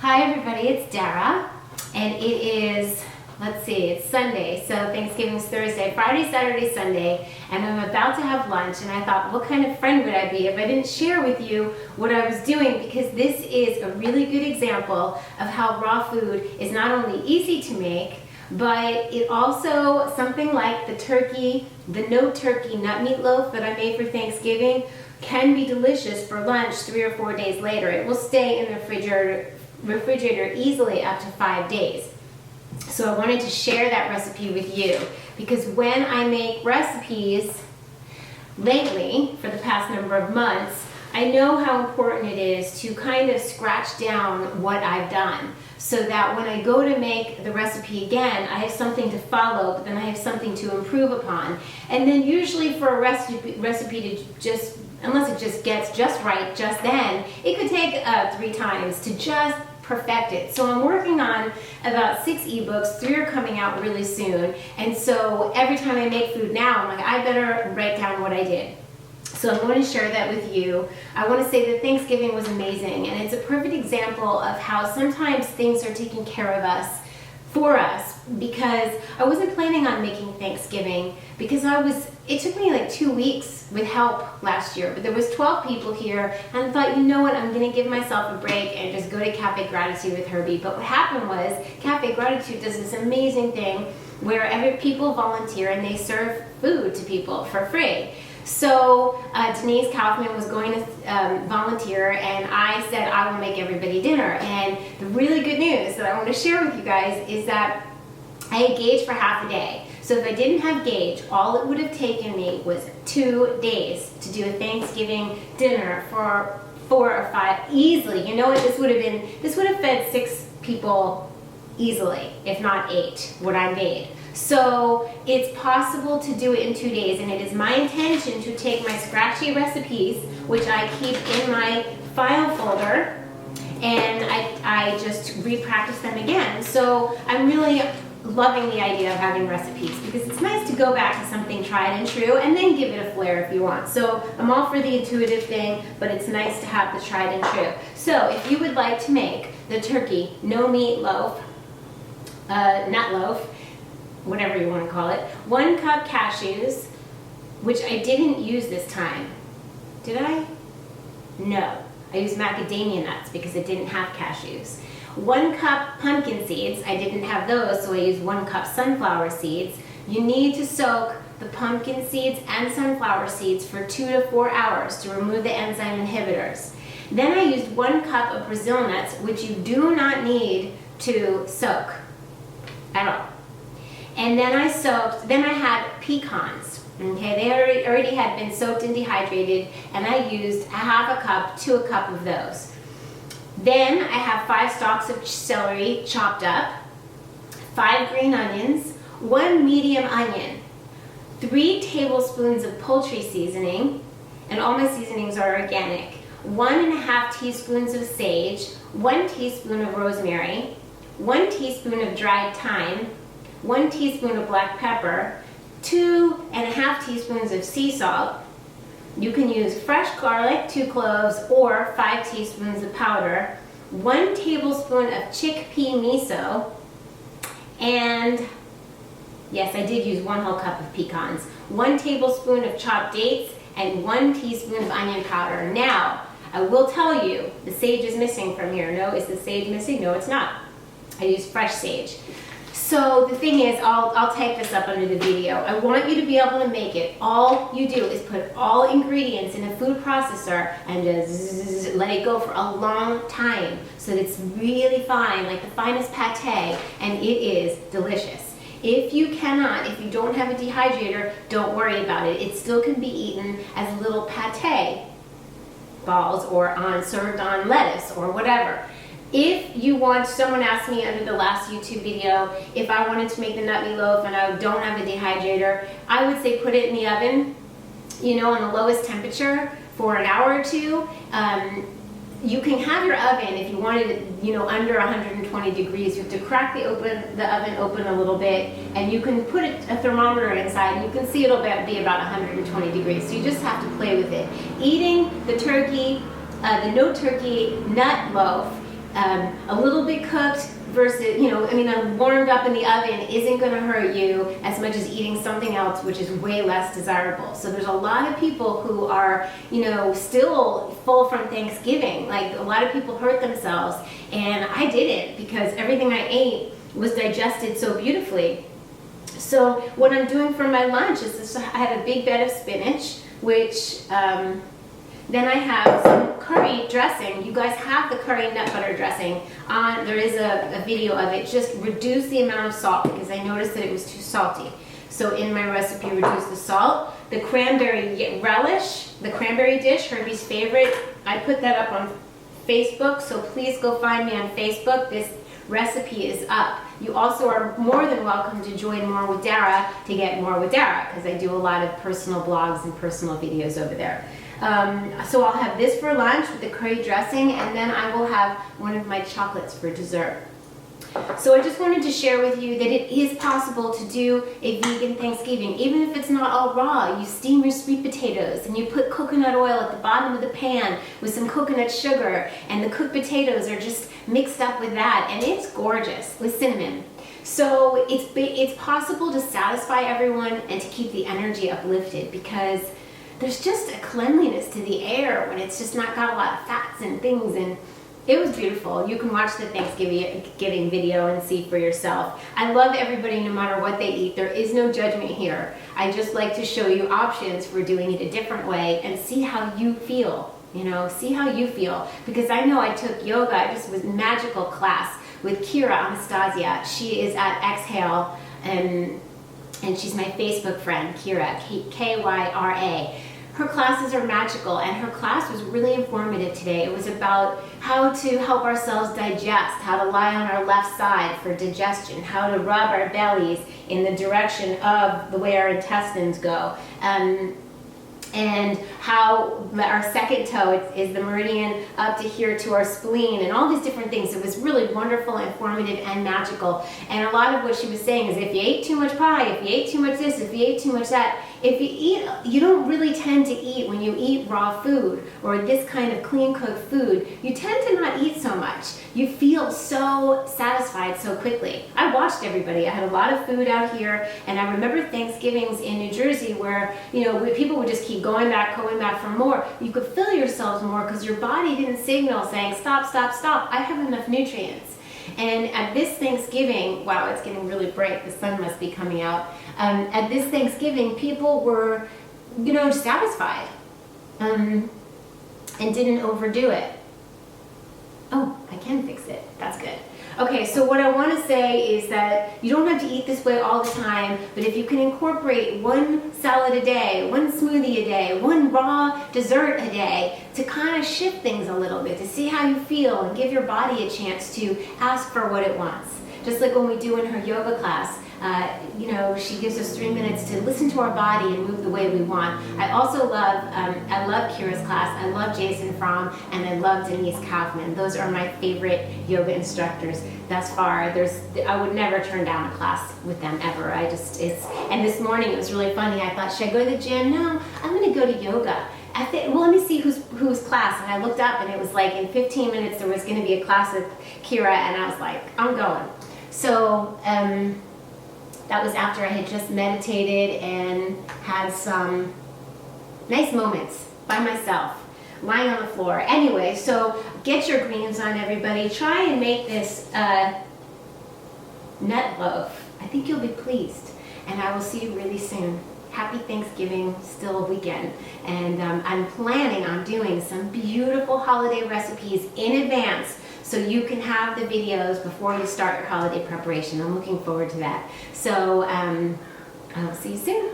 Hi everybody, it's Dara, and it is, let's see, it's Sunday, so Thanksgiving's Thursday, Friday, Saturday, Sunday, and I'm about to have lunch, and I thought, what kind of friend would I be if I didn't share with you what I was doing, because this is a really good example of how raw food is not only easy to make, but it also, something like the turkey, the no turkey nut meatloaf that I made for Thanksgiving, can be delicious for lunch 3 or 4 days later. It will stay in the refrigerator easily up to 5 days. So I wanted to share that recipe with you because when I make recipes lately, for the past number of months, I know how important it is to kind of scratch down what I've done so that when I go to make the recipe again, I have something to follow, but then I have something to improve upon. And then usually for a recipe to just, unless it just gets just right just then, it could take 3 times to just perfect it. So I'm working on about 6 ebooks, 3 are coming out really soon, and so every time I make food now, I'm like, I better write down what I did. So I'm going to share that with you. I want to say that Thanksgiving was amazing, and it's a perfect example of how sometimes things are taken care of us, for us, because I wasn't planning on making Thanksgiving because it took me like 2 weeks with help last year, but there was 12 people here, and I thought, you know what, I'm going to give myself a break and just go to Cafe Gratitude with Herbie. But what happened was, Cafe Gratitude does this amazing thing where people volunteer and they serve food to people for free. So Denise Kaufman was going to volunteer, and I said I will make everybody dinner. And the really good news that I want to share with you guys is that I had Gage for half a day. So if I didn't have Gage, all it would have taken me was 2 days to do a Thanksgiving dinner for 4 or 5 easily. You know what, this would have fed 6 people easily, if not 8, what I made. So it's possible to do it in 2 days, and it is my intention to take my scratchy recipes, which I keep in my file folder, and I just re-practice them again. So I'm really loving the idea of having recipes because it's nice to go back to something tried and true and then give it a flair if you want. So I'm all for the intuitive thing, but it's nice to have the tried and true. So if you would like to make the turkey no meat loaf, nut loaf, whatever you want to call it, 1 cup cashews, which I didn't use this time. Did I? No. I used macadamia nuts because it didn't have cashews. 1 cup pumpkin seeds. I didn't have those, so I used 1 cup sunflower seeds. You need to soak the pumpkin seeds and sunflower seeds for 2 to 4 hours to remove the enzyme inhibitors. Then I used 1 cup of Brazil nuts, which you do not need to soak at all. And then I had pecans, okay? They already had been soaked and dehydrated, and I used a half a cup to a cup of those. Then I have 5 stalks of celery chopped up, 5 green onions, 1 medium onion, 3 tablespoons of poultry seasoning, and all my seasonings are organic, 1½ teaspoons of sage, 1 teaspoon of rosemary, 1 teaspoon of dried thyme, 1 teaspoon of black pepper, 2½ teaspoons of sea salt. You can use fresh garlic, 2 cloves, or 5 teaspoons of powder, 1 tablespoon of chickpea miso, and yes, I did use 1 whole cup of pecans, 1 tablespoon of chopped dates, and 1 teaspoon of onion powder. Now, I will tell you, the sage is missing from here. No, is the sage missing? No, it's not. I used fresh sage. So the thing is, I'll type this up under the video. I want you to be able to make it. All you do is put all ingredients in a food processor and just let it go for a long time so that it's really fine, like the finest pate, and it is delicious. If you don't have a dehydrator, don't worry about it. It still can be eaten as little pate balls or served on lettuce or whatever. If you want, someone asked me under the last YouTube video if I wanted to make the nut meatloaf and I don't have a dehydrator, I would say put it in the oven, on the lowest temperature for an hour or 2. You can have your oven, if you wanted it, under 120 degrees. You have to crack the oven open a little bit, and you can put a thermometer inside, and you can see it'll be about 120 degrees. So you just have to play with it. Eating the turkey, the no turkey nut loaf A little bit cooked versus, you know, I mean, warmed up in the oven isn't going to hurt you as much as eating something else, which is way less desirable. So there's a lot of people who are, you know, still full from Thanksgiving. Like, a lot of people hurt themselves, and I didn't, because everything I ate was digested so beautifully. So what I'm doing for my lunch is this: I had a big bed of spinach, which then I have some curry dressing. You guys have the curry nut butter dressing on. There is a video of it. Just reduce the amount of salt, because I noticed that it was too salty. So in my recipe, reduce the salt. The cranberry relish, the cranberry dish, Herbie's favorite, I put that up on Facebook, so please go find me on Facebook. This recipe is up. You also are more than welcome to join More with Dara to get more with Dara, because I do a lot of personal blogs and personal videos over there. So I'll have this for lunch with the curry dressing, and then I will have one of my chocolates for dessert. So I just wanted to share with you that it is possible to do a vegan Thanksgiving, even if it's not all raw. You steam your sweet potatoes and you put coconut oil at the bottom of the pan with some coconut sugar, and the cooked potatoes are just mixed up with that, and it's gorgeous with cinnamon. So it's possible to satisfy everyone and to keep the energy uplifted, because there's just a cleanliness to the air when it's just not got a lot of fats and things, and it was beautiful. You can watch the Thanksgiving video and see for yourself. I love everybody no matter what they eat. There is no judgment here. I just like to show you options for doing it a different way and see how you feel. You know, see how you feel. Because I know I took yoga. I just was magical class with Kira Anastasia. She is at Exhale, and she's my Facebook friend, Kira, Kyra. Her classes are magical, and her class was really informative today. It was about how to help ourselves digest, how to lie on our left side for digestion, how to rub our bellies in the direction of the way our intestines go. And how our second toe is the meridian up to here to our spleen, and all these different things. It was really wonderful, informative, and magical. And a lot of what she was saying is, if you ate too much pie, if you ate too much this, if you ate too much that, if you eat, you don't really tend to eat when you eat raw food or this kind of clean cooked food. You tend to not eat so much. You feel so satisfied so quickly. I watched everybody. I had a lot of food out here, and I remember Thanksgivings in New Jersey where, you know, people would just keep going back for more. You could fill yourselves more because your body didn't signal saying, stop, stop, stop. I have enough nutrients. And at this Thanksgiving, wow, it's getting really bright. The sun must be coming out. At this Thanksgiving, people were, you know, satisfied and didn't overdo it. Oh, I can fix it. That's good. Okay, so what I want to say is that you don't have to eat this way all the time, but if you can incorporate one salad a day, one smoothie a day, one raw dessert a day, to kind of shift things a little bit, to see how you feel and give your body a chance to ask for what it wants. Just like when we do in her yoga class, you know, she gives us 3 minutes to listen to our body and move the way we want. I also love, I love Kira's class, I love Jason Fromm, and I love Denise Kaufman. Those are my favorite yoga instructors thus far. I would never turn down a class with them ever. And this morning it was really funny. I thought, should I go to the gym? No, I'm going to go to yoga. Well, let me see whose class. And I looked up, and it was like in 15 minutes there was going to be a class with Kira, and I was like, I'm going. So, that was after I had just meditated and had some nice moments by myself, lying on the floor. Anyway, so get your greens on, everybody. Try and make this nut loaf. I think you'll be pleased. And I will see you really soon. Happy Thanksgiving, still a weekend. And I'm planning on doing some beautiful holiday recipes in advance, so you can have the videos before you start your holiday preparation. I'm looking forward to that. So I'll see you soon.